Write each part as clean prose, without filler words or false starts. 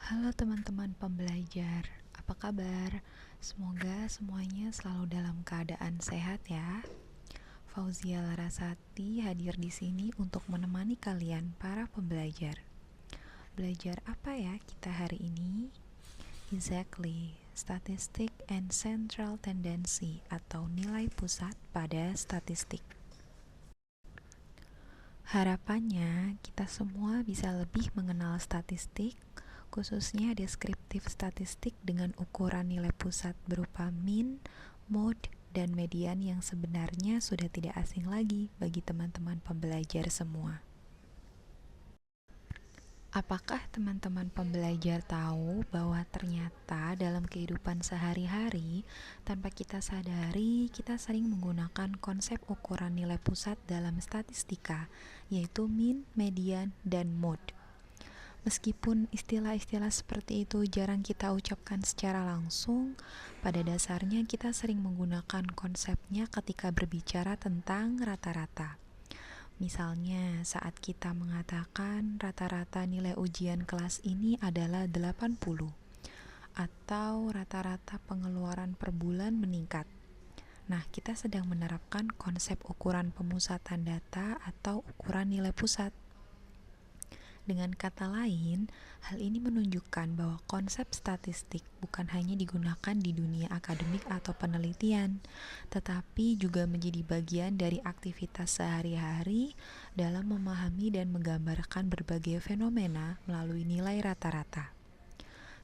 Halo teman-teman pembelajar, apa kabar? Semoga semuanya selalu dalam keadaan sehat ya. Fauzia Larasati hadir di sini untuk menemani kalian para pembelajar. Belajar apa ya kita hari ini? Exactly, Statistic and Central Tendency atau nilai pusat pada statistik. Harapannya kita semua bisa lebih mengenal statistik, khususnya deskriptif statistik dengan ukuran nilai pusat berupa mean, mode, dan median yang sebenarnya sudah tidak asing lagi bagi teman-teman pembelajar semua. Apakah teman-teman pembelajar tahu bahwa ternyata dalam kehidupan sehari-hari, tanpa kita sadari, kita sering menggunakan konsep ukuran nilai pusat dalam statistika, yaitu mean, median, dan mode. Meskipun istilah-istilah seperti itu jarang kita ucapkan secara langsung, pada dasarnya kita sering menggunakan konsepnya ketika berbicara tentang rata-rata. Misalnya, saat kita mengatakan rata-rata nilai ujian kelas ini adalah 80, atau rata-rata pengeluaran per bulan meningkat. Nah, kita sedang menerapkan konsep ukuran pemusatan data atau ukuran nilai pusat. Dengan kata lain, hal ini menunjukkan bahwa konsep statistik bukan hanya digunakan di dunia akademik atau penelitian, tetapi juga menjadi bagian dari aktivitas sehari-hari dalam memahami dan menggambarkan berbagai fenomena melalui nilai rata-rata.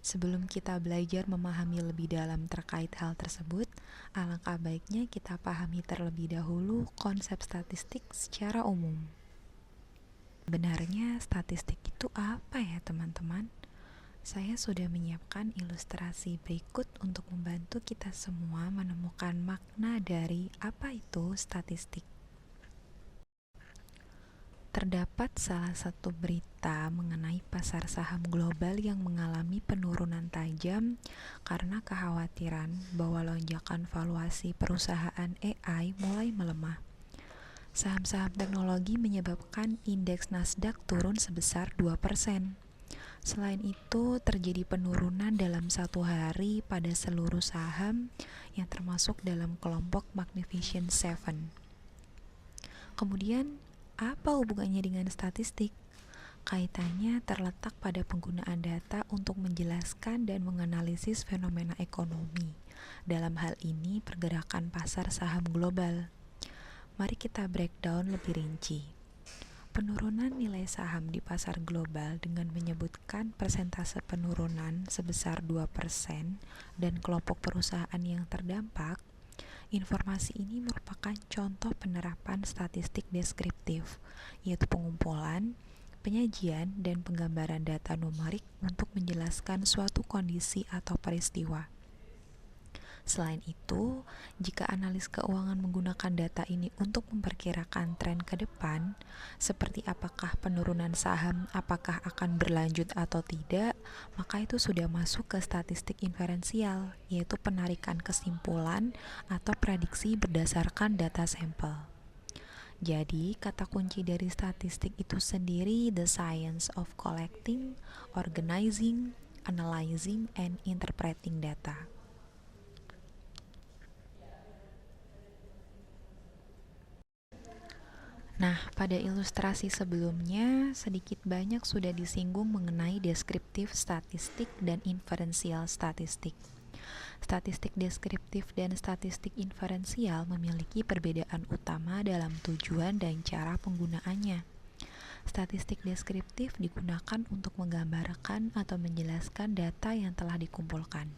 Sebelum kita belajar memahami lebih dalam terkait hal tersebut, alangkah baiknya kita pahami terlebih dahulu konsep statistik secara umum. Sebenarnya statistik itu apa ya teman-teman? Saya sudah menyiapkan ilustrasi berikut untuk membantu kita semua menemukan makna dari apa itu statistik. Terdapat salah satu berita mengenai pasar saham global yang mengalami penurunan tajam karena kekhawatiran bahwa lonjakan valuasi perusahaan AI mulai melemah. Saham-saham teknologi menyebabkan indeks Nasdaq turun sebesar 2%. Selain itu, terjadi penurunan dalam satu hari pada seluruh saham yang termasuk dalam kelompok Magnificent Seven. Kemudian, apa hubungannya dengan statistik? Kaitannya terletak pada penggunaan data untuk menjelaskan dan menganalisis fenomena ekonomi. Dalam hal ini, pergerakan pasar saham global. Mari kita breakdown lebih rinci. Penurunan nilai saham di pasar global dengan menyebutkan persentase penurunan sebesar 2% dan kelompok perusahaan yang terdampak. Informasi ini merupakan contoh penerapan statistik deskriptif, yaitu pengumpulan, penyajian, dan penggambaran data numerik untuk menjelaskan suatu kondisi atau peristiwa. Selain itu, jika analis keuangan menggunakan data ini untuk memperkirakan tren ke depan, seperti apakah penurunan saham apakah akan berlanjut atau tidak, maka itu sudah masuk ke statistik inferensial, yaitu penarikan kesimpulan atau prediksi berdasarkan data sampel. Jadi, kata kunci dari statistik itu sendiri the science of collecting, organizing, analyzing, and interpreting data. Nah, pada ilustrasi sebelumnya, sedikit banyak sudah disinggung mengenai deskriptif statistik dan inferensial statistik. Statistik deskriptif dan statistik inferensial memiliki perbedaan utama dalam tujuan dan cara penggunaannya. Statistik deskriptif digunakan untuk menggambarkan atau menjelaskan data yang telah dikumpulkan.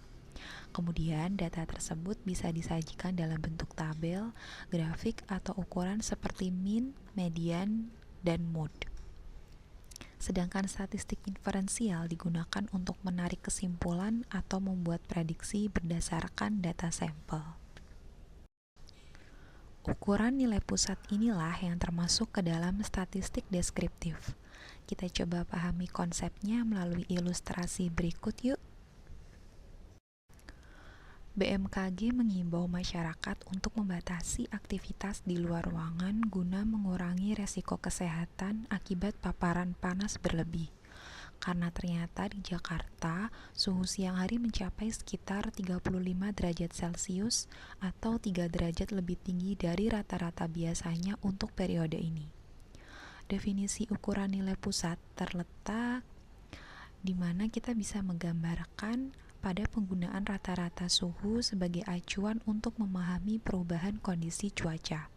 Kemudian, data tersebut bisa disajikan dalam bentuk tabel, grafik, atau ukuran seperti mean, median, dan mode. Sedangkan statistik inferensial digunakan untuk menarik kesimpulan atau membuat prediksi berdasarkan data sampel. Ukuran nilai pusat inilah yang termasuk ke dalam statistik deskriptif. Kita coba pahami konsepnya melalui ilustrasi berikut yuk. BMKG mengimbau masyarakat untuk membatasi aktivitas di luar ruangan guna mengurangi resiko kesehatan akibat paparan panas berlebih. karena ternyata di Jakarta suhu siang hari mencapai sekitar 35 derajat Celcius atau 3 derajat lebih tinggi dari rata-rata biasanya untuk periode ini. Definisi ukuran nilai pusat terletak di mana kita bisa menggambarkan pada penggunaan rata-rata suhu sebagai acuan untuk memahami perubahan kondisi cuaca.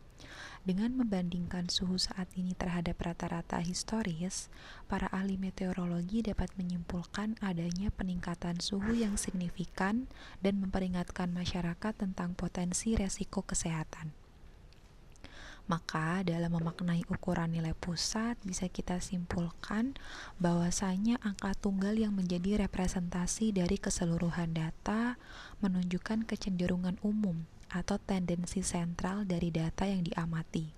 Dengan membandingkan suhu saat ini terhadap rata-rata historis, para ahli meteorologi dapat menyimpulkan adanya peningkatan suhu yang signifikan dan memperingatkan masyarakat tentang potensi resiko kesehatan. Maka, dalam memaknai ukuran nilai pusat, bisa kita simpulkan bahwasanya angka tunggal yang menjadi representasi dari keseluruhan data menunjukkan kecenderungan umum atau tendensi sentral dari data yang diamati.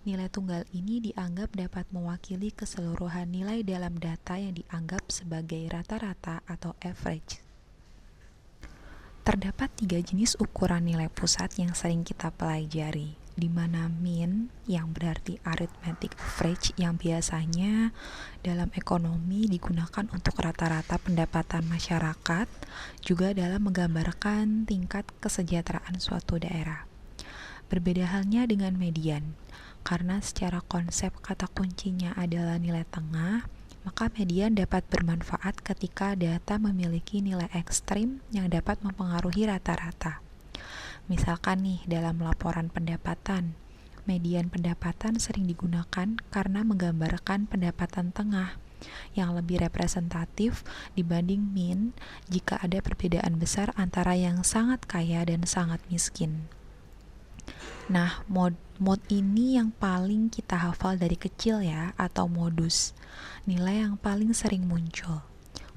Nilai tunggal ini dianggap dapat mewakili keseluruhan nilai dalam data yang dianggap sebagai rata-rata atau average. Terdapat 3 jenis ukuran nilai pusat yang sering kita pelajari, di mana mean yang berarti arithmetic average yang biasanya dalam ekonomi digunakan untuk rata-rata pendapatan masyarakat, juga dalam menggambarkan tingkat kesejahteraan suatu daerah. Berbeda halnya dengan median, karena secara konsep kata kuncinya adalah nilai tengah, maka median dapat bermanfaat ketika data memiliki nilai ekstrim yang dapat mempengaruhi rata-rata. Misalkan nih, dalam laporan pendapatan, median pendapatan sering digunakan karena menggambarkan pendapatan tengah yang lebih representatif dibanding mean jika ada perbedaan besar antara yang sangat kaya dan sangat miskin. Nah, mode ini yang paling kita hafal dari kecil ya, atau modus, nilai yang paling sering muncul.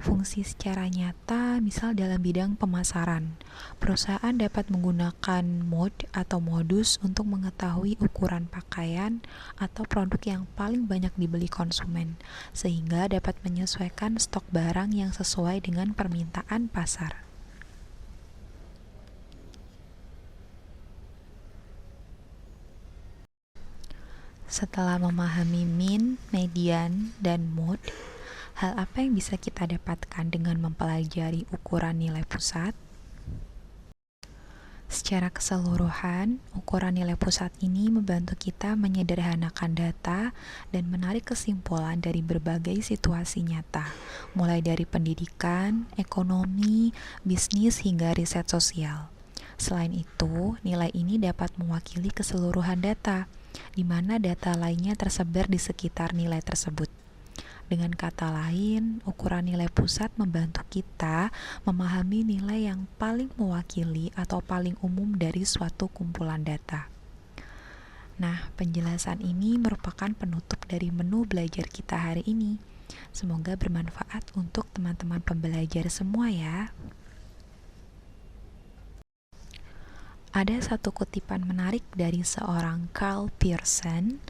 Fungsi secara nyata, misal dalam bidang pemasaran, perusahaan dapat menggunakan mode atau modus untuk mengetahui ukuran pakaian atau produk yang paling banyak dibeli konsumen, sehingga dapat menyesuaikan stok barang yang sesuai dengan permintaan pasar. Setelah memahami mean, median, dan mode, hal apa yang bisa kita dapatkan dengan mempelajari ukuran nilai pusat? Secara keseluruhan, ukuran nilai pusat ini membantu kita menyederhanakan data dan menarik kesimpulan dari berbagai situasi nyata, mulai dari pendidikan, ekonomi, bisnis, hingga riset sosial. Selain itu, nilai ini dapat mewakili keseluruhan data, di mana data lainnya tersebar di sekitar nilai tersebut. Dengan kata lain, ukuran nilai pusat membantu kita memahami nilai yang paling mewakili atau paling umum dari suatu kumpulan data. Nah, penjelasan ini merupakan penutup dari menu belajar kita hari ini. Semoga bermanfaat untuk teman-teman pembelajar semua ya. Ada satu kutipan menarik dari seorang Karl Pearson,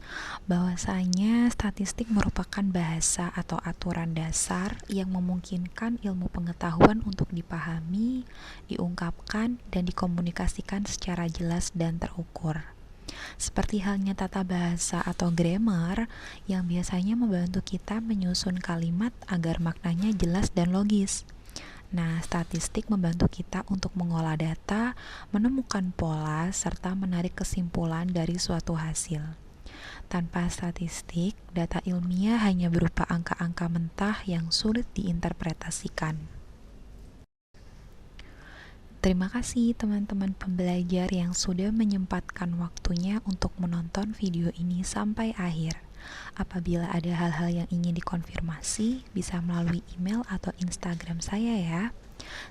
bahwasanya statistik merupakan bahasa atau aturan dasar yang memungkinkan ilmu pengetahuan untuk dipahami, diungkapkan, dan dikomunikasikan secara jelas dan terukur. Seperti halnya tata bahasa atau grammar yang biasanya membantu kita menyusun kalimat agar maknanya jelas dan logis. Nah, statistik membantu kita untuk mengolah data, menemukan pola, serta menarik kesimpulan dari suatu hasil. Tanpa statistik, data ilmiah hanya berupa angka-angka mentah yang sulit diinterpretasikan. Terima kasih teman-teman pembelajar yang sudah menyempatkan waktunya untuk menonton video ini sampai akhir. Apabila ada hal-hal yang ingin dikonfirmasi, bisa melalui email atau Instagram saya ya.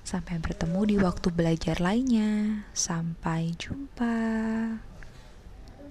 Sampai bertemu di waktu belajar lainnya. Sampai jumpa.